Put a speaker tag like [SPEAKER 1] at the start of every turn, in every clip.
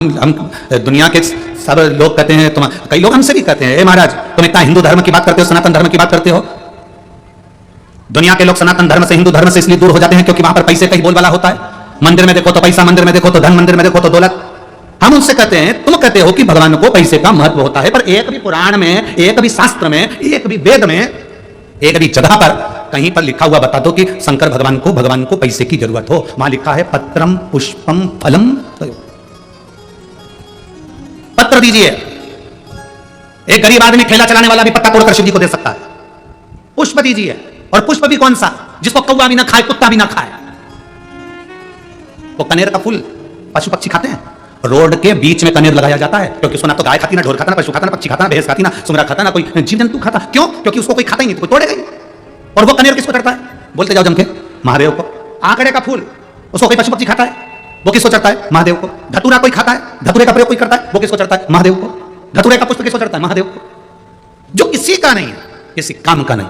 [SPEAKER 1] हम दुनिया के सब लोग कहते हैं, तुम कई लोग हमसे भी कहते हैं, ए महाराज तुम इतना हिंदू धर्म की बात करते हो, सनातन धर्म की बात करते हो। दुनिया के लोग सनातन धर्म से, हिंदू धर्म से इसलिए दूर हो जाते हैं क्योंकि वहां पर पैसे का ही बोलबाला होता है। मंदिर में देखो तो पैसा, मंदिर में देखो तो धन, मंदिर में देखो तो दौलत। हम उनसे कहते हैं, तुम कहते हो कि भगवान को पैसे का महत्व होता है, पर एक भी पुराण में, एक भी शास्त्र में, एक भी वेद में, एक भी जगह पर कहीं पर लिखा हुआ बता दो कि शंकर भगवान को पैसे की जरूरत हो। वहां लिखा है पत्रम पुष्पम फलम, पत्र दीजिए। एक गरीब आदमी ठेला चलाने वाला भी पत्ता तोड़कर शिव जी को दे सकता है। पुष्प दीजिए, और पुष्प भी कौन सा, जिसको कौवा भी ना खाए, कुत्ता भी ना खाए। वो कनेर का फूल पशु पक्षी खाते हैं। रोड के बीच में कनेर लगाया जाता है क्योंकि उसको ना तो गाय खाती, ना ढोर खाता, ना पशु खाता, ना पक्षी खाता, ना भैंस खाती, ना सुमरा खाता, ना कोई जीव जंतु खाता। क्यों? क्योंकि उसको कोई खाता ही नहीं, तो कोई तोड़ेगा ही। और वो कनेर किसको चढ़ता है? बोलते जाओ जम के, महादेव को। आंकड़े का फूल, उसको कोई पशु पक्षी खाता है, वो किसको चढ़ता है? महादेव को। धतूरा कोई खाता है, धतूरे का प्रयोग कोई करता है, वो किसको चढ़ता है? महादेव को। धतूरे का पुष्प किसको चढ़ता है? महादेव को। जो किसी का नहीं है, किसी काम का नहीं।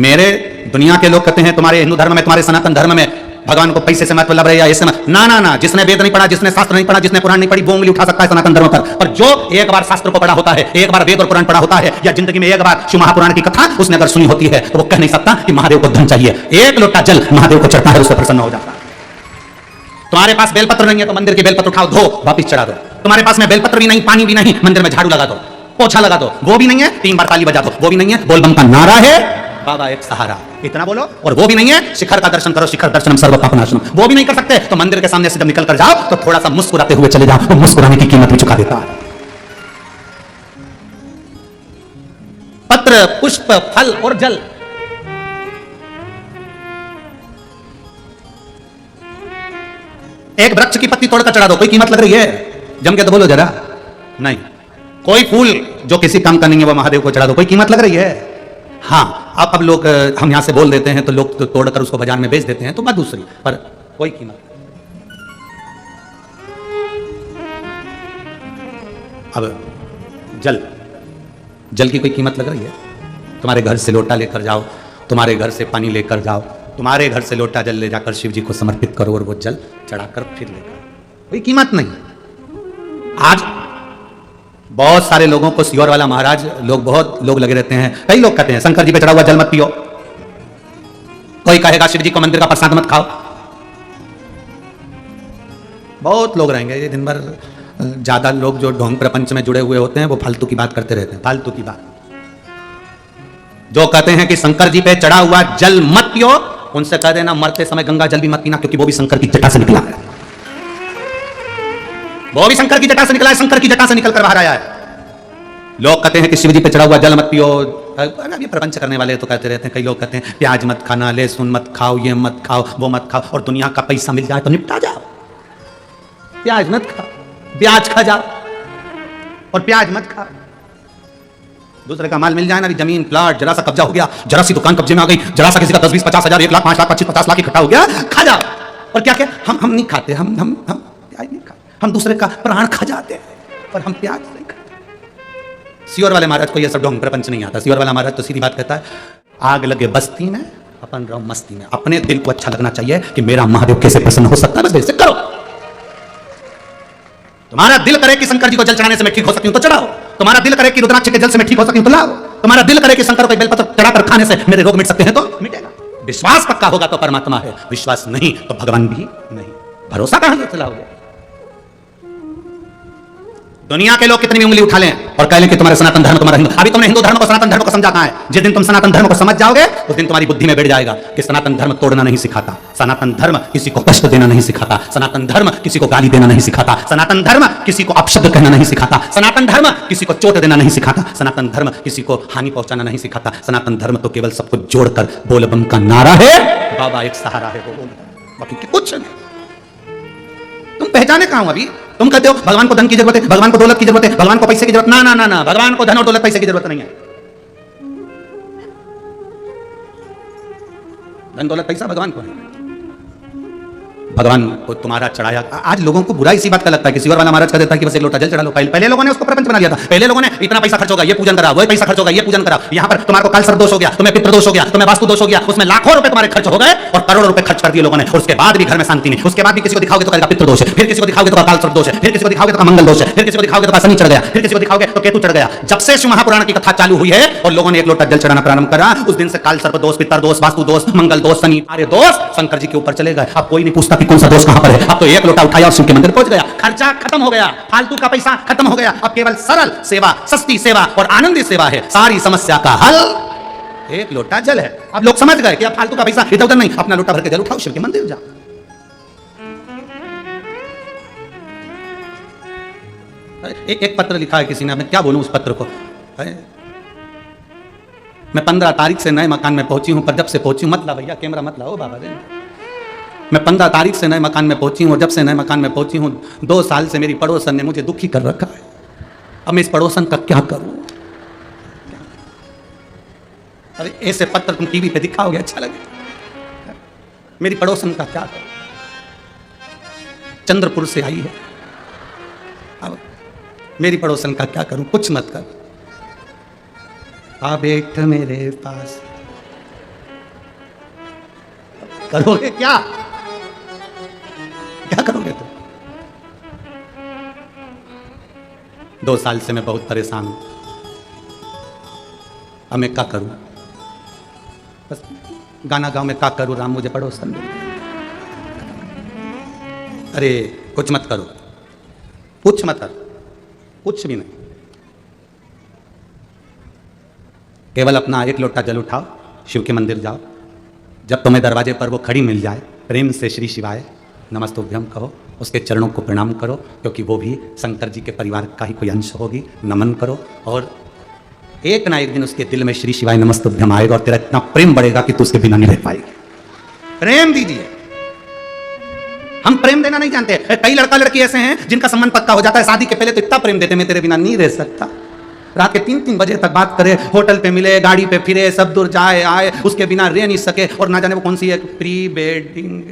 [SPEAKER 1] मेरे दुनिया के लोग कहते हैं तुम्हारे हिंदू धर्म में, तुम्हारे सनातन धर्म में भगवान को पैसे से मतलब रहे या ऐसे मत। ना ना ना, जिसने वेद नहीं पढ़ा, जिसने शास्त्र नहीं पढ़ा, जिसने पुराण नहीं पढ़ी, वो उंगली उठा सकता है सनातन धर्म पर जो एक बार शास्त्र को पढ़ा होता है, एक बार वेद और पुराण पढ़ा होता है, या जिंदगी में एक बार शिव महापुराण की कथा उसने अगर सुनी होती है, तो वो कह नहीं सकता कि महादेव को धन चाहिए। एक लोटा जल महादेव को चढ़ता है, उससे प्रसन्न हो जाता है। तुम्हारे पास बेलपत्र नहीं है तो मंदिर के बेलपत्र उठाओ, धो, वापिस चढ़ा दो। तुम्हारे पास में बेलपत्र भी नहीं, पानी भी नहीं, मंदिर में झाड़ू लगा दो, पोछा लगा दो। वो भी नहीं है, 3 बार ताली बजा दो। वो भी नहीं है, बोलबम का नारा है, बाबा एक सहारा, इतना बोलो। और वो भी नहीं है, शिखर का दर्शन करो, शिखर दर्शनम सर्व पापनाशनम। वो भी नहीं कर सकते तो मंदिर के सामने से जब निकल कर जाओ तो थोड़ा सा मुस्कुराते हुए चले जाओ, तो मुस्कुराने की कीमत भी चुका देता है। पत्र, पुष्प, फल और जल, एक वृक्ष की पत्ती तोड़कर चढ़ा दो, कोई कीमत लग रही है? जम के तो बोलो जरा। नहीं। कोई फूल जो किसी काम का नहीं है वो महादेव को चढ़ा दो, कोई कीमत लग रही है? हाँ। अब लोग, हम यहां से बोल देते हैं तो लोग तो तोड़कर उसको बाजार में बेच देते हैं, तो बात दूसरी, पर कोई कीमत। अब जल की कोई कीमत लग रही है? तुम्हारे घर से लोटा लेकर जाओ, तुम्हारे घर से पानी लेकर जाओ, तुम्हारे घर से लोटा जल ले जाकर शिव जी को समर्पित करो और वो जल चढ़ाकर फिर लेकर, कोई कीमत नहीं। आज बहुत सारे लोगों को सियोर वाला महाराज, बहुत लोग लगे रहते हैं। कई लोग कहते हैं शंकर जी पे चढ़ा हुआ जल मत पियो, कोई कहेगा शिव जी को मंदिर का प्रसाद मत खाओ। बहुत लोग रहेंगे ये दिन भर। ज्यादा लोग जो ढोंग प्रपंच में जुड़े हुए होते हैं वो फालतू की बात करते रहते हैं, फालतू की बात। जो कहते हैं कि शंकर जी पे चढ़ा हुआ जल मत पियो, उनसे कह देना मरते समय गंगा जल भी मत पीना, क्योंकि वो भी शंकर की जटा से निकला है। वो भी शंकर की जटा से निकला है, शंकर की जटा से निकलकर बाहर आया है। लोग कहते हैं कि शिव जी पे चढ़ा हुआ जल मत पियो। अभी प्रपंच करने वाले तो कहते रहते हैं, कई लोग कहते हैं प्याज मत खाना, लहसुन मत खाओ, ये मत खाओ, वो मत खाओ, और दुनिया का पैसा मिल जाए तो निपटा जाओ। प्याज मत खाओ, ब्याज खा जाओ, और प्याज मत खाओ। दूसरे का माल मिल जाए ना, जमीन प्लाट जरा सा कब्जा हो गया, जरा सी दुकान कब्जे में आ गई, जरा सा किसी का 10, 20, 50 हजार, 1 लाख, 5 लाख, 25, 50 लाख इकट्ठा हो गया, खा जाओ। और क्या क्या हम नहीं खाते, हम प्याज नहीं खाते, हम दूसरे का प्राण खा जाते हैं, पर हम प्याज नहीं खाते। सियोर वाले महाराज को यह सब ढोंग प्रपंच नहीं आता। सियोर वाला महाराज तो सीधी बात कहता है, आग लगे बस्ती में, अपन रहो मस्ती में। अपने दिल को अच्छा लगना चाहिए कि मेरा महादेव कैसे प्रसन्न हो सकता है, बस वैसे करो। तुम्हारा दिल करे कि शंकर जी को जल चढ़ाने से मैं ठीक हो सकती हूं तो चढ़ाओ। तुम्हारा दिल करे कि रुद्राक्ष के जल से मैं ठीक हो सकती हूं तो लाओ। तुम्हारा दिल करे कि शंकर को बेलपत्र चढ़ाकर खाने से मेरे रोग मिट सकते हैं तो मिटेगा। विश्वास पक्का होगा तो परमात्मा है, विश्वास नहीं तो भगवान भी नहीं। भरोसा कहां से चलाओगे? दुनिया के लोग कितनी भी उंगली उठा लें और कह लें कि तुम्हारे सनातन धर्म तुम्हारा हिंदू। अभी तुमने हिंदू धर्म को, सनातन धर्म को समझा कहां है? जिस दिन तुम सनातन धर्म को समझ जाओगे उस दिन तुम्हारी बुद्धि में बैठ जाएगा कि सनातन धर्म तोड़ना नहीं सिखाता, सनातन धर्म किसी को कष्ट देना नहीं सिखाता, सनातन धर्म किसी को गाली देना नहीं सिखाता, सनातन धर्म किसी को अपशब्द कहना नहीं सिखाता, सनातन धर्म किसी को चोट देना नहीं सिखाता, सनातन धर्म किसी को हानि पहुंचाना नहीं सिखाता। सनातन धर्म तो केवल सबको जोड़कर बोलबम का नारा है, बाबा एक सहारा है, वो बाकी कुछ नहीं। तुम पहचाने कहां हो? अभी तुम कहते हो भगवान को धन की जरूरत है, भगवान को दौलत की जरूरत है, भगवान को पैसे की जरूरत। ना ना ना ना, भगवान को धन और दौलत पैसे की जरूरत नहीं है। धन दौलत पैसा भगवान को है। भगवान को तुम्हारा चढ़ाया। आज लोगों को बुरा इसी बात का लगता है, किसी और वाला महाराज कह देता है कि बस एक लोटा जल चढ़ा लो। पहले लोगों ने उसको प्रपंच बना दिया था। पहले लोगों ने इतना पैसा खर्च होगा ये पूजन करा, वही पैसा खर्च होगा ये पूजन करा, यहाँ पर तुम्हारे को काल सर्प दोष हो गया, तुम्हें पितृ दोष हो गया, तुम्हें वास्तु दोष हो गया, उसमें लाखों रुपए तुम्हारे खर्च हो गए और करोड़ों रुपए खर्च कर दिए लोगों ने, और उसके बाद भी घर में शांति नहीं। उसके बाद भी किसी को दिखाओगे तो कहेगा पितृ दोष है, फिर किसी को दिखाओगे तो काल सर्प दोष है, फिर किसी को दिखाओगे तो मंगल दोष है, फिर किसी को दिखाओगे तो शनि चढ़ गया, फिर किसी को दिखाओगे तो केतु चढ़ गया। जब से शिव महापुराण की कथा चालू हुई है और लोगों ने एक लोटा जल चढ़ाना प्रारंभ करा, उस दिन से काल सर्प दोष, पितर दोष, वास्तु दोष, मंगल दोष, शनि सारे दोष शंकर जी के ऊपर चले गए। अब कोई नहीं पूछता कि कौन सा दोष कहां पर है। अब तो एक लोटा उठाया और शिव के मंदिर पहुंच गया, खर्चा खत्म हो गया, फालतू का पैसा खत्म हो गया। अब केवल सरल सेवा, सस्ती सेवा और आनंदी सेवा है सारी समस्या का हल। एक लोटा जल है। अब लोग समझ गए कि अब फालतू का पैसा इधर उधर नहीं, अपना लोटा भर के जल उठाओ, शिव के मंदिर जाओ। एक पत्र लिखा है किसी ने, मैं क्या बोलूं उस पत्र को। मैं 15 तारीख से नए मकान में पहुंची हूं, पर जब से पहुंची हूं, मत ला भैया कैमरा मत लाओ बाबा रे। मैं 15 तारीख से नए मकान में पहुंची हूं, जब से नए मकान में पहुंची हूं 2 साल से मेरी पड़ोसन ने मुझे दुखी कर रखा है। अब मैं इस पड़ोसन का क्या करूं? अरे ऐसे पत्र तुम टीवी पे दिखाओगे अच्छा लगे। मेरी पड़ोसन का क्या करूं? चंद्रपुर से आई है। अब मेरी पड़ोसन का क्या करूं? कुछ मत कर, आ बैठ मेरे पास। करोगे क्या? क्या करोगे तुम? 2 साल से मैं बहुत परेशान हूं। अब मैं क्या करूं? बस गाना गाँव में क्या करूं राम मुझे पड़ोसन दे। अरे कुछ मत करो, कुछ मत करो, कुछ भी नहीं। केवल अपना एक लोटा जल उठाओ, शिव के मंदिर जाओ। जब तुम्हें दरवाजे पर वो खड़ी मिल जाए, प्रेम से श्री शिवाय नमस्तुभ्यम कहो, उसके चरणों को प्रणाम करो, क्योंकि वो भी शंकर जी के परिवार का ही कोई अंश होगी। नमन करो और एक ना एक दिन उसके दिल में श्री शिवाय नमस्तुभ्यम आएगा और तेरा इतना प्रेम बढ़ेगा कि तू उसके बिना नहीं रह पाएगी। प्रेम दीजिए। हम प्रेम देना नहीं जानते। कई लड़का लड़की ऐसे हैं जिनका संबंध पक्का हो जाता है, शादी के पहले तो इतना प्रेम देते मैं तेरे बिना नहीं रह सकता। रात के 3-3 बजे तक बात करे, होटल पे मिले, गाड़ी पे फिरे, सब दूर जाए आए, उसके बिना रह नहीं सके। और ना जाने वो कौन सी है प्री वेडिंग,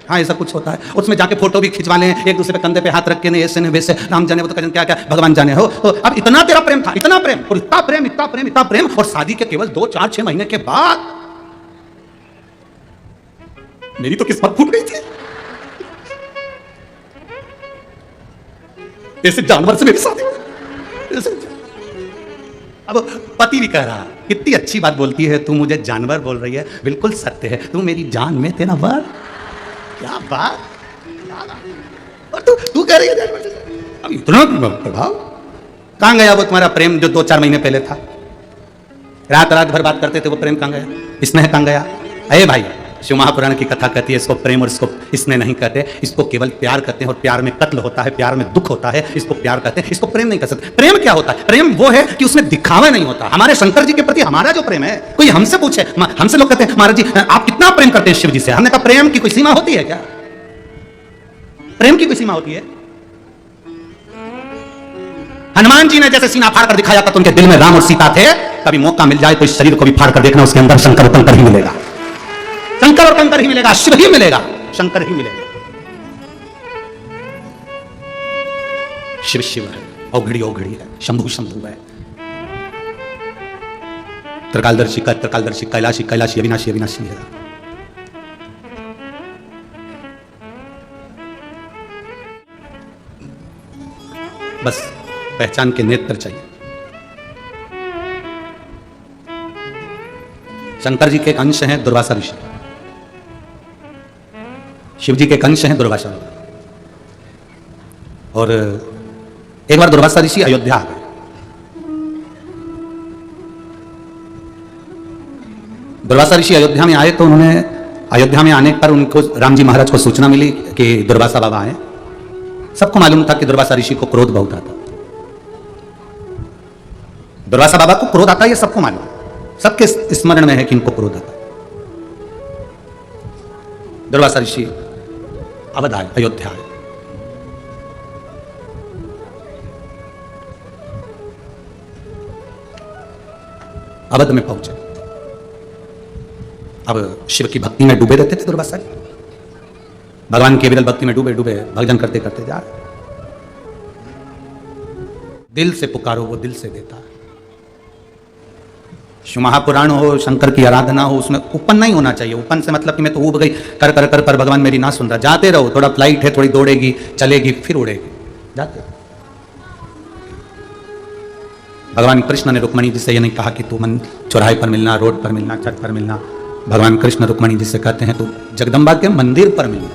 [SPEAKER 1] हाँ ऐसा कुछ होता है, उसमें जाके फोटो भी खिंचवा लें, एक दूसरे पे कंधे पे हाथ रख के, नहीं ऐसे नहीं वैसे, राम जाने वो तो क्या क्या भगवान जाने हो। तो अब इतना तेरा प्रेम था, इतना प्रेम और इतना प्रेम, इतना प्रेम, इतना प्रेम, और शादी के केवल 2, 4, 6 महीने के बाद मेरी तो किस्मत फूट गई थी। ऐसे जानवर से मेरी शादी हुई। अब पति भी कह रहा, कितनी अच्छी बात बोलती है तू, मुझे जानवर बोल रही है। बिल्कुल सत्य है, तू मेरी जान में तेरा वर। क्या बात। और तू कह रही है जानवर। अब इतना प्रभाव कहां गया वो तुम्हारा प्रेम जो 2-4 महीने पहले था? रात रात भर बात करते थे, वो प्रेम कहां गया? स्नेह कहां गया? अरे भाई, शिव महापुराण की कथा कहती है इसको प्रेम और इसको स्नेह नहीं कहते, इसको केवल प्यार कहते हैं। और प्यार में कत्ल होता है, प्यार में दुख होता है, इसको प्यार कहते हैं, इसको प्रेम नहीं कह सकते। प्रेम क्या होता है? प्रेम वो है कि उसमें दिखावा नहीं होता। हमारे शंकर जी के प्रति हमारा जो प्रेम है, कोई हमसे पूछे, हमसे लोग कहते हैं महाराज जी आप कितना प्रेम करते हैं शिव जी से? हमने कहा प्रेम की कोई सीमा होती है क्या? प्रेम की कोई सीमा होती है? हनुमान जी ने जैसे सीना फाड़ कर दिखाया था तो उनके दिल में राम और सीता थे। कभी मौका मिल जाए तो इस शरीर को भी फाड़ कर देखना, उसके अंदर शंकर कंकर ही मिलेगा, शंकर और कंकर ही मिलेगा, शिव ही मिलेगा, शंकर ही मिलेगा। शिव शिव है, औघड़ी औघड़ी है, शंभु शंभु है, त्रिकालदर्शी का त्रिकालदर्शी, कैलाशी कैलाशी, अविनाशी अविनाशी है। बस पहचान के नेत्र चाहिए। शंकर जी के एक अंश हैं दुर्वासा ऋषि, शिव जी के एक अंश हैं दुर्वासा। और एक बार दुर्वासा ऋषि अयोध्या आ गए। दुर्वासा ऋषि अयोध्या में आए तो उन्होंने, अयोध्या में आने पर उनको राम जी महाराज को सूचना मिली कि दुर्वासा बाबा आए। सबको मालूम था कि दुर्वासा ऋषि को क्रोध बहुत आता। दुर्वासा बाबा को क्रोध आता है, ये सबको मालूम, सबके स्मरण में है कि इनको क्रोध आता। दुर्वासा ऋषि अवध आए, अयोध्या आए। अवध में पहुंचे। अब शिव की भक्ति में डूबे रहते थे दुर्वासा जी। भगवान की विरल भक्ति में डूबे डूबे भजन करते करते जा रहे। दिल से पुकारो, वो दिल से देता है। महापुराण हो, शंकर की आराधना हो, उसमें उपन नहीं होना चाहिए। उपन से मतलब कि मैं तो ऊब गई कर कर कर पर भगवान मेरी ना सुन रहा। जाते रहो, थोड़ा फ्लाइट है, थोड़ी दौड़ेगी, चलेगी, फिर उड़ेगी, जाते रहो। भगवान कृष्ण ने रुक्मणी जी से ये नहीं कहा कि तू मन चौराहे पर मिलना, रोड पर मिलना, छत पर मिलना। भगवान कृष्ण रुक्मणी जी से कहते हैं तू जगदम्बा के मंदिर पर मिलना,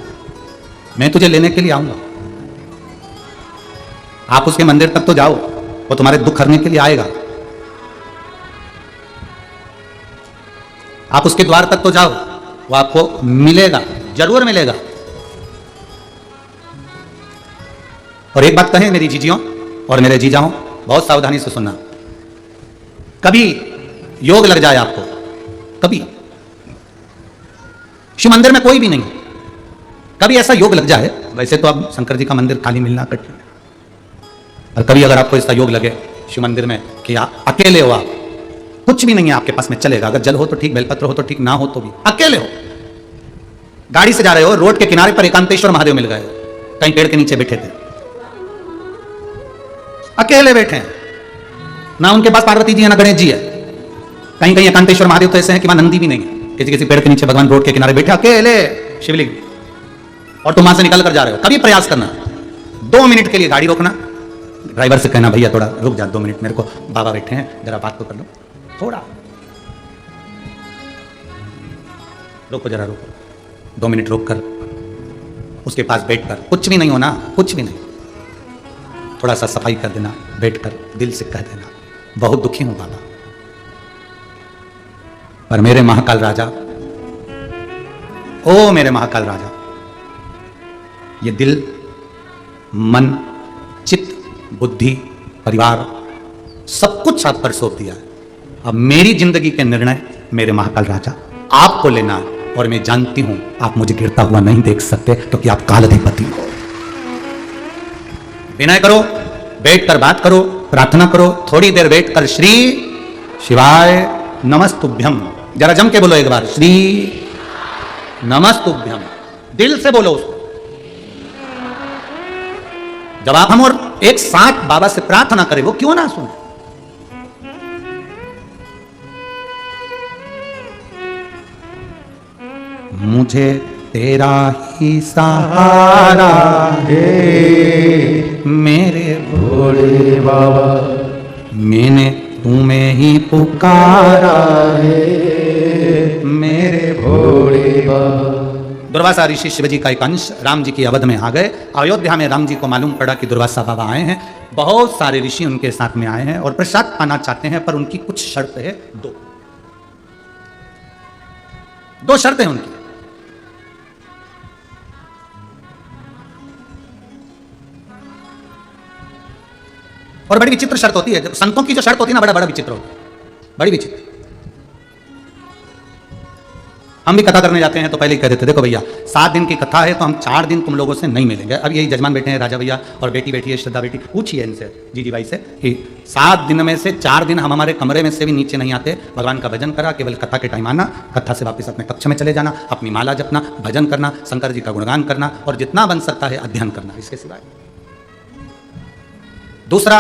[SPEAKER 1] मैं तुझे लेने के लिए आऊंगा। आप उसके मंदिर तक तो जाओ, वो तुम्हारे दुख हरने के लिए आएगा। आप उसके द्वार तक तो जाओ, वो आपको मिलेगा, जरूर मिलेगा। और एक बात कहें मेरी जीजियों और मेरे जीजाओं, बहुत सावधानी से सुनना। कभी योग लग जाए आपको, कभी शिव मंदिर में कोई भी नहीं, कभी ऐसा योग लग जाए, वैसे तो अब शंकर जी का मंदिर खाली मिलना कठिन है, और कभी अगर आपको ऐसा योग लगे शिव मंदिर में कि आप अकेले हो, आप कुछ भी नहीं है आपके पास में, चलेगा। अगर जल हो तो ठीक, बेलपत्र हो तो ठीक, ना हो तो भी अकेले हो, गाड़ी से जा रहे हो, रोड के किनारे पर एकांतेश्वर महादेव मिल गए, कहीं पेड़ के नीचे बैठे थे, अकेले बैठे हैं, ना उनके पास पार्वती जी है ना गणेश जी है। कहीं कहीं एकांतेश्वर महादेव तो ऐसे हैं कि वहां नंदी भी नहीं है, किसी किसी पेड़ के नीचे भगवान रोड के किनारे बैठे अकेले शिवलिंग, और तुम वहां से निकल कर जा रहे हो। कभी प्रयास करना 2 मिनट के लिए गाड़ी रोकना, ड्राइवर से कहना भैया थोड़ा रुक जा 2 मिनट, मेरे को बाबा बैठे हैं, जरा बात तो कर लो, थोड़ा रोको, जरा रोको, 2 मिनट रोक कर उसके पास बैठ कर, कुछ भी नहीं होना, कुछ भी नहीं, थोड़ा सा सफाई कर देना, बैठकर दिल से कह देना बहुत दुखी हूं बाबा, पर मेरे महाकाल राजा, ओ मेरे महाकाल राजा, ये दिल, मन, चित्त, बुद्धि, परिवार सब कुछ आप पर सौंप दिया है। अब मेरी जिंदगी के निर्णय मेरे महाकाल राजा आपको लेना है, और मैं जानती हूं आप मुझे गिरता हुआ नहीं देख सकते क्योंकि आप कालाधिपति हो। विनय करो, बैठकर बात करो, प्रार्थना करो, थोड़ी देर बैठकर श्री शिवाय नमस्तुभ्यम, जरा जम के बोलो एक बार, श्री नमस्तुभ्यम, दिल से बोलो उसको। जब आप हम और एक साथ बाबा से प्रार्थना करें, वो क्यों ना सुने। मुझे तेरा ही सहारा है मेरे भोले बाबा, मैंने तुम्हें ही पुकारा है मेरे भोले बाबा। दुर्वासा ऋषि शिवजी का एक अंश राम जी की अवध में आ गए। अयोध्या में राम जी को मालूम पड़ा कि दुर्वासा बाबा आए हैं, बहुत सारे ऋषि उनके साथ में आए हैं और प्रसाद पाना चाहते हैं, पर उनकी कुछ शर्त है, दो शर्तें उनकी। और बड़ी विचित्र शर्त होती है, संतों की जो शर्त होती है ना, बड़ा विचित्र होती है, बड़ी विचित्र। हम भी कथा करने जाते हैं तो पहले ही कह देते, देखो भैया 7 दिन की कथा है तो हम 4 दिन तुम लोगों से नहीं मिलेंगे। अब यही जजमान बैठे हैं, राजा भैया और बेटी बैठी है, श्रद्धा बेटी, पूछिए इनसे, जीजी भाई से, कि 7 दिन में से 4 दिन हम हमारे कमरे में से भी नीचे नहीं आते, भगवान का भजन करा, केवल कथा के टाइम आना, कथा से वापस अपने कक्ष में चले जाना, अपनी माला जपना, भजन करना, शंकर जी का गुणगान करना और जितना बन सकता है अध्ययन करना, इसके सिवाय। दूसरा,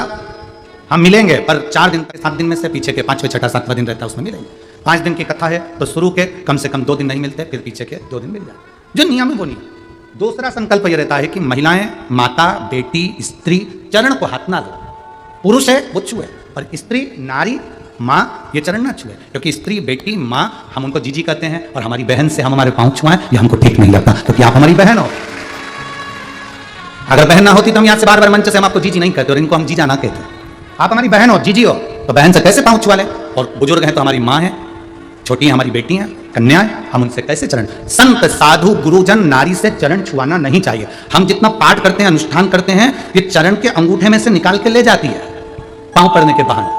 [SPEAKER 1] हम मिलेंगे पर 4 दिन, 7 दिन में से पीछे के 5वें, 6ठा, 7वां दिन रहता है उसमें मिलेंगे। 5 दिन की कथा है तो शुरू के कम से कम 2 दिन नहीं मिलते, फिर पीछे के 2 दिन मिल जाए, जो नियम है वो नियम। दूसरा संकल्प यह रहता है कि महिलाएं, माता, बेटी, स्त्री चरण को हाथ ना दो, पुरुष है वो छुए, पर स्त्री, नारी, माँ ये चरण ना छुए, क्योंकि स्त्री, बेटी, माँ हम उनको जीजी कहते हैं, और हमारी बहन से हम हमारे पाँव छुआएं ये हमको ठीक नहीं लगता, क्योंकि आप हमारी बहन हो। अगर बहन ना होती तो हम यहाँ से बार बार मंच से हम आपको जीजी नहीं कहते और इनको हम जीजा ना कहते। आप हमारी बहन हो, जीजी हो, तो बहन से कैसे पाँव छुआ लें? और बुजुर्ग हैं तो हमारी माँ है, छोटी है हमारी बेटी हैं, कन्या है, हम उनसे कैसे चरण? संत, साधु, गुरुजन, नारी से चरण छुआना नहीं चाहिए। हम जितना पाठ करते हैं, अनुष्ठान करते हैं, ये चरण के अंगूठे में से निकाल के ले जाती है पाँव पड़ने के बहाने।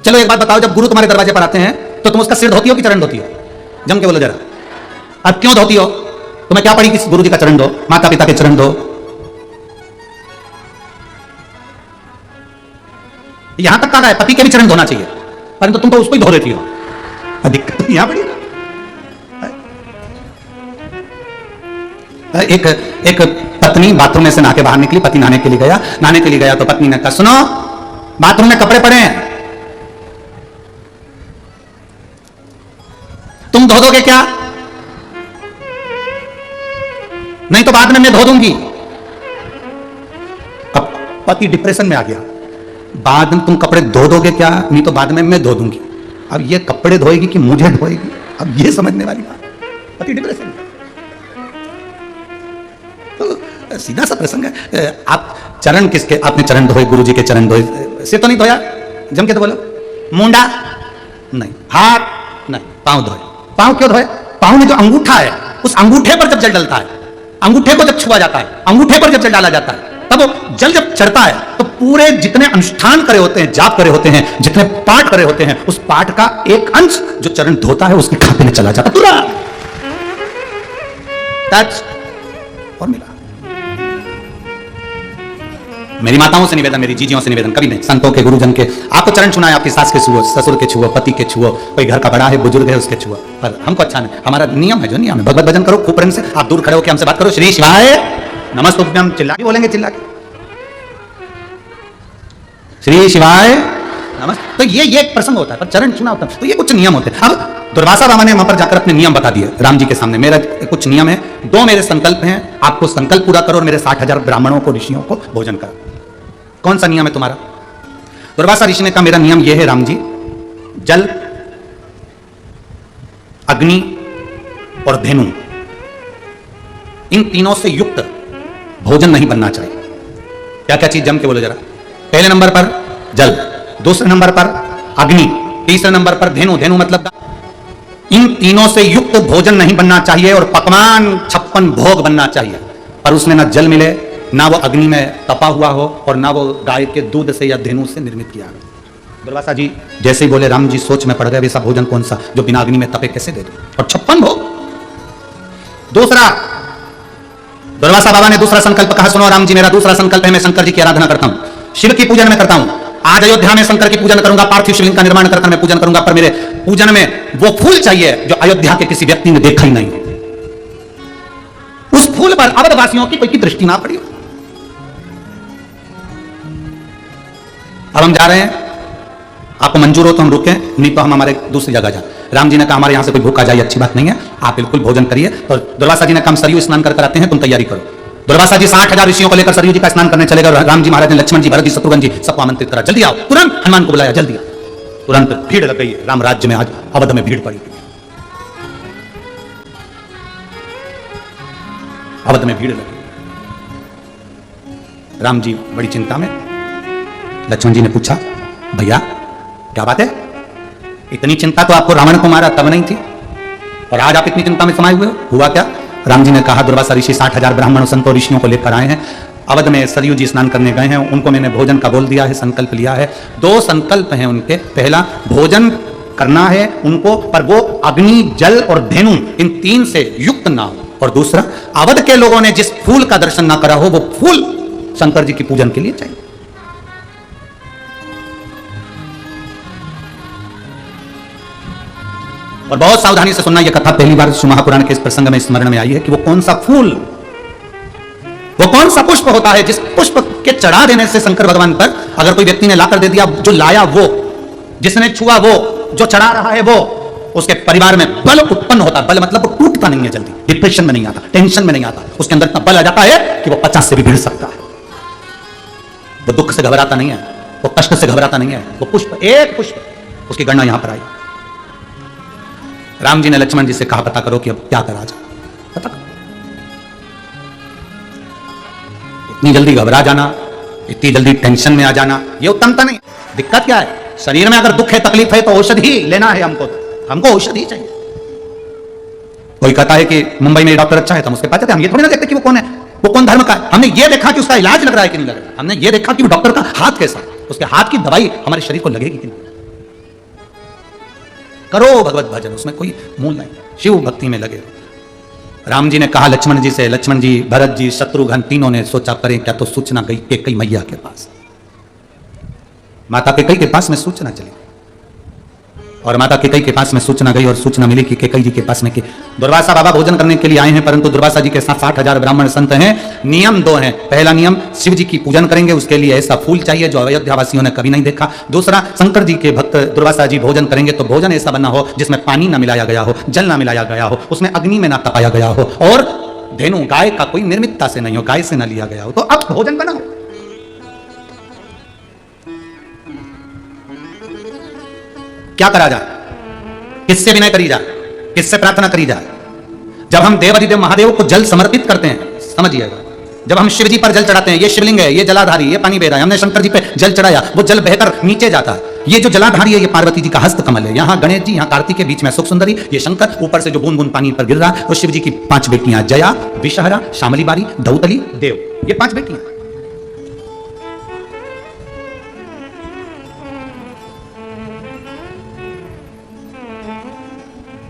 [SPEAKER 1] चलो एक बात बताओ, जब गुरु तुम्हारे दरवाजे पर आते हैं तो तुम उसका सिर धोती हो कि चरण धोती हो? जम के बोलो जरा। अब क्यों धोती हो? तुम्हें क्या पड़ी कि गुरु जी का चरण दो, माता पिता के चरण दो? यहां तक कहा है पति के भी चरण धोना चाहिए, परंतु तुम तो उसको ही धो देती हो। दिक्कत तो यहां पड़ी ना। एक पत्नी बाथरूम में से नहा के बाहर निकली, पति नहाने के लिए गया, नहाने के लिए गया तो पत्नी ने कहा सुनो बाथरूम में कपड़े पड़े हैं, तुम धो दोगे क्या? नहीं तो बाद में मैं धो दूंगी। अब पति डिप्रेशन में आ गया, बाद में तुम कपड़े धो दोगे क्या? नहीं तो बाद में मैं धो दूंगी। अब ये कपड़े धोएगी कि मुझे धोएगी, अब ये समझने वाली बात। पति डिप्रेशन में। तो सीधा सा प्रसंग है। आप चरण किसके, आपने चरण धोए, गुरु जी के चरण धोए, सिर तो नहीं धोया? जम के तो बोलो। मुंडा नहीं, हाथ नहीं, पांव धोए। पांव क्यों धोए? पांव में जो अंगूठा है, उस अंगूठे पर जब जल डलता है, अंगूठे को जब छुआ जाता है, अंगूठे पर जब जल डाला जाता है, तब वो जल जब चढ़ता है तो पूरे जितने अनुष्ठान करे होते हैं, जाप करे होते हैं, जितने पाठ करे होते हैं, उस पाठ का एक अंश जो चरण धोता है उसके खाते में चला जाता पूरा। टच और मिला। मेरी माताओं से निवेदन, मेरी जीजियों से निवेदन, कभी नहीं, संतों के, गुरुजन के, आपको चरण छूना है, आपकी सास के छुओ, ससुर के छुओ, पति के छुओ, कोई घर का बड़ा है, बुजुर्ग है, उसके छुओ, पर हमको अच्छा नहीं। हमारा नियम है, जो नियम है, भगवत भजन करो खूब प्रेम से। आप दूर खड़े होकर हमसे बात करो, श्री शिवाय नमस्तुभ्यम, चिल्ला के बोलेंगे, चिल्ला के श्री शिवाय नमस्ते। तो ये एक प्रसंग होता है, पर चरण छूना होता है, तो ये कुछ नियम होते हैं। अब दुर्वासा बाबा ने वहां पर जाकर अपने नियम बता दिए राम जी के सामने। मेरा कुछ नियम है, 2 मेरे संकल्प हैं, आपको संकल्प पूरा करो और मेरे 60,000 ब्राह्मणों को, ऋषियों को भोजन करो। कौन सा नियम है तुम्हारा? दुर्वासा ऋषि ने कहा मेरा नियम यह है राम जी, जल, अग्नि और धेनु, इन तीनों से युक्त भोजन नहीं बनना चाहिए। क्या क्या चीज जम के बोलो जरा। पहले नंबर पर जल, दूसरे नंबर पर अग्नि, तीसरे नंबर पर धेनु, धेनु मतलब इन तीनों से युक्त भोजन नहीं बनना चाहिए और पकवान 56 भोग बनना चाहिए। पर उसने ना जल मिले, ना वो अग्नि में तपा हुआ हो, और ना वो गाय के दूध से या धेनु से निर्मित किया हो। दुर्वासा जी जैसे ही बोले राम जी सोच में पड़ गए, वैसा भोजन कौन सा जो बिना अग्नि में तपे कैसे दे दो, और 56 भोग। दूसरा, दुर्वासा बाबा ने दूसरा संकल्प कहा, सुनो राम जी मेरा दूसरा संकल्प है, मैं शंकर जी की आराधना करता हूं, शिव की पूजन में करता हूं। आज अयोध्या में शंकर की पूजन करूंगा, पार्थिव शिवलिंग का निर्माण करकर मैं पूजन करूंगा, पर मेरे पूजन में वो फूल चाहिए जो अयोध्या के किसी व्यक्ति ने देखा ही नहीं, उस फूल पर अवधवासियों की कोई की दृष्टि ना पड़ी। अब हम जा रहे हैं, आपको मंजूर हो तो हम रुकें, नहीं तो हम हमारे दूसरी जगह जाए। राम जी ने कहा हमारे यहां से कोई भूखा जाए अच्छी बात नहीं है, आप बिल्कुल भोजन करिए। तो दुर्वासा जी ने कहा हम सरयू स्नान कर आते हैं, तुम तैयारी करो। दुर्वासा जी 60,000 ऋषियों को लेकर सरयू जी का स्नान करने चले गए। राम जी महाराज ने लक्ष्मण जी, भरत जी, शत्रुघ्न जी सबको आमंत्रित करा, जल्दी आओ। तुरंत हनुमान को बुलाया, जल्दी आओ। तुरंत भीड़ लग गई। राम राज्य में आज अवध में भीड़ पड़ी, अवध में भीड़ लग गई। राम जी बड़ी चिंता में। लक्ष्मण जी ने पूछा भैया क्या बात है, इतनी चिंता तो आपको रावण को मारा तब नहीं थी, और आज आप इतनी चिंता में समाये हुए हो, हुआ क्या? राम जी ने कहा दुर्वासा ऋषि 60,000 ब्राह्मणों, संतों, ऋषियों को लेकर आए हैं, अवध में सरयू जी स्नान करने गए हैं, उनको मैंने भोजन का बोल दिया है, संकल्प लिया है। 2 संकल्प हैं उनके, पहला भोजन करना है उनको, पर वो अग्नि, जल और धेनु इन 3 से युक्त ना हो, और दूसरा अवध के लोगों ने जिस फूल का दर्शन ना करा हो वो फूल शंकर जी की पूजन के लिए चाहिए। और बहुत सावधानी से सुनना, यह कथा पहली बार महापुराण के इस प्रसंग में स्मरण में आई है कि वो कौन सा फूल, वो कौन सा पुष्प होता है जिस पुष्प के चढ़ा देने से शंकर भगवान पर अगर कोई व्यक्ति ने लाकर दे दिया, जो लाया वो, जिसने छुआ वो, जो चढ़ा रहा है वो, उसके परिवार में बल उत्पन्न होता है। बल मतलब वो टूटता नहीं है जल्दी, डिप्रेशन में नहीं आता, टेंशन में नहीं आता, उसके अंदर इतना बल आ जाता है कि वो 50 से भी भिड़ सकता है। वो दुख से घबराता नहीं है, वो कष्ट से घबराता नहीं है, वो पुष्प, एक पुष्प, उसकी गणना यहां पर आई। राम जी ने लक्ष्मण जी से कहा पता करो कि अब क्या करा जाए, पता करो। इतनी जल्दी घबरा जाना, इतनी जल्दी टेंशन में आ जाना, ये उत्तमता नहीं। दिक्कत क्या है? शरीर में अगर दुख है, तकलीफ है, तो औषधि लेना है हमको औषधि चाहिए। कोई कहता है कि मुंबई में डॉक्टर अच्छा है, तो हम उसके पास जाते हैं। हम ये थोड़ी ना देखते कि वो कौन है, वो कौन धर्म का है। हमने ये देखा कि उसका इलाज लग रहा है कि नहीं लग रहा है, हमने ये देखा कि वो डॉक्टर का हाथ कैसा है, उसके हाथ की दवाई हमारे शरीर को लगेगी कि नहीं। करो भगवत भजन, उसमें कोई मूल नहीं, शिव भक्ति में लगे। राम जी ने कहा लक्ष्मण जी से, लक्ष्मण जी, भरत जी, शत्रुघ्न तीनों ने सोचा करें क्या, तो सूचना गई कैकेयी मैया के पास, माता कैकेयी के पास में सूचना चली। और माता केकई के पास में सूचना गई और सूचना मिली कि केकई जी के पास में कि दुर्वासा बाबा भोजन करने के लिए आए हैं, परंतु दुर्वासा जी के साथ 60,000 ब्राह्मण संत हैं। नियम दो हैं, पहला नियम शिव जी की पूजन करेंगे, उसके लिए ऐसा फूल चाहिए जो अयोध्या वासियों ने कभी नहीं देखा। दूसरा, शंकर जी के भक्त दुर्वासा जी भोजन करेंगे तो भोजन ऐसा बना हो जिसमें पानी ना मिलाया गया हो, जल ना मिलाया गया हो, उसमें अग्नि में ना तपाया गया हो, और धेनु गाय का कोई निर्मितता से नहीं हो, गाय से ना लिया गया हो, तो अब भोजन बनाओ। क्या करा जाए, किससे विनय करी जाए, किससे प्रार्थना करी जाए? जब हम देव अधिदेव महादेव को जल समर्पित करते हैं, समझिएगा, जब हम शिव जी पर जल चढ़ाते हैं, ये शिवलिंग है, ये जलाधारी, ये पानी बह रहा है, हमने शंकर जी पे जल चढ़ाया, वो जल बहकर नीचे जाता है। ये जो जलाधारी है, ये पार्वती जी का हस्त कमल है, यहाँ गणेश जी, यहाँ कार्तिक के बीच में सुख सुंदरी, ये शंकर, ऊपर से जो बूंद बूंद पानी पर गिर रहा है, वो शिव जी की 5 बेटियां, जया, विषहरा, शामली बारी, धौतली, देव, ये 5 बेटियां।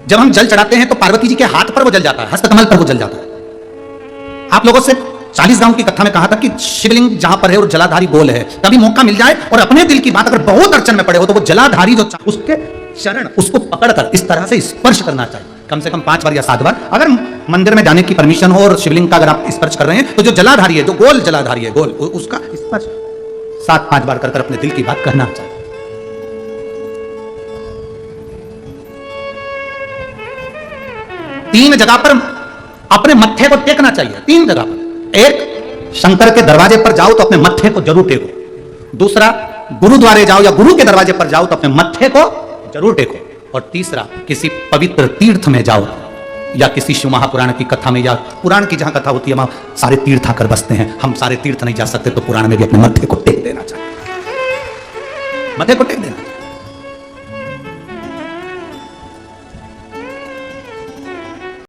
[SPEAKER 1] जब हम जल चढ़ाते हैं तो पार्वती जी के हाथ पर वो जल जाता है, हस्तकमल पर वो जल जाता है। आप लोगों से 40 गांव की कथा में कहा था कि शिवलिंग जहां पर है और जलाधारी गोल है, कभी मौका मिल जाए और अपने दिल की बात अगर बहुत अड़चन में पड़े हो तो वो जलाधारी जो उसके चरण, उसको पकड़कर इस तरह से स्पर्श करना चाहिए, कम से कम 5 बार या 7 बार। अगर मंदिर में जाने की परमिशन हो और शिवलिंग का अगर आप स्पर्श कर रहे हैं तो जो जलाधारी है, जो गोल जलाधारी है, गोल, उसका स्पर्श 7-5 बार कर अपने दिल की बात कहना चाहिए। तीन जगह पर अपने मत्थे को टेकना चाहिए, 3 जगह पर। एक, शंकर के दरवाजे पर जाओ तो अपने मत्थे को जरूर टेको। दूसरा, गुरुद्वारे जाओ या गुरु के दरवाजे पर जाओ तो अपने मत्थे को जरूर टेको। और तीसरा, किसी पवित्र तीर्थ में जाओ या किसी शिव महापुराण की कथा में या पुराण की जहां कथा होती है, वहां सारे तीर्थ आकर बसते हैं। हम सारे तीर्थ नहीं जा सकते तो पुराण में भी अपने मत्थे को टेक देना चाहिए, मत्थे को टेक देना।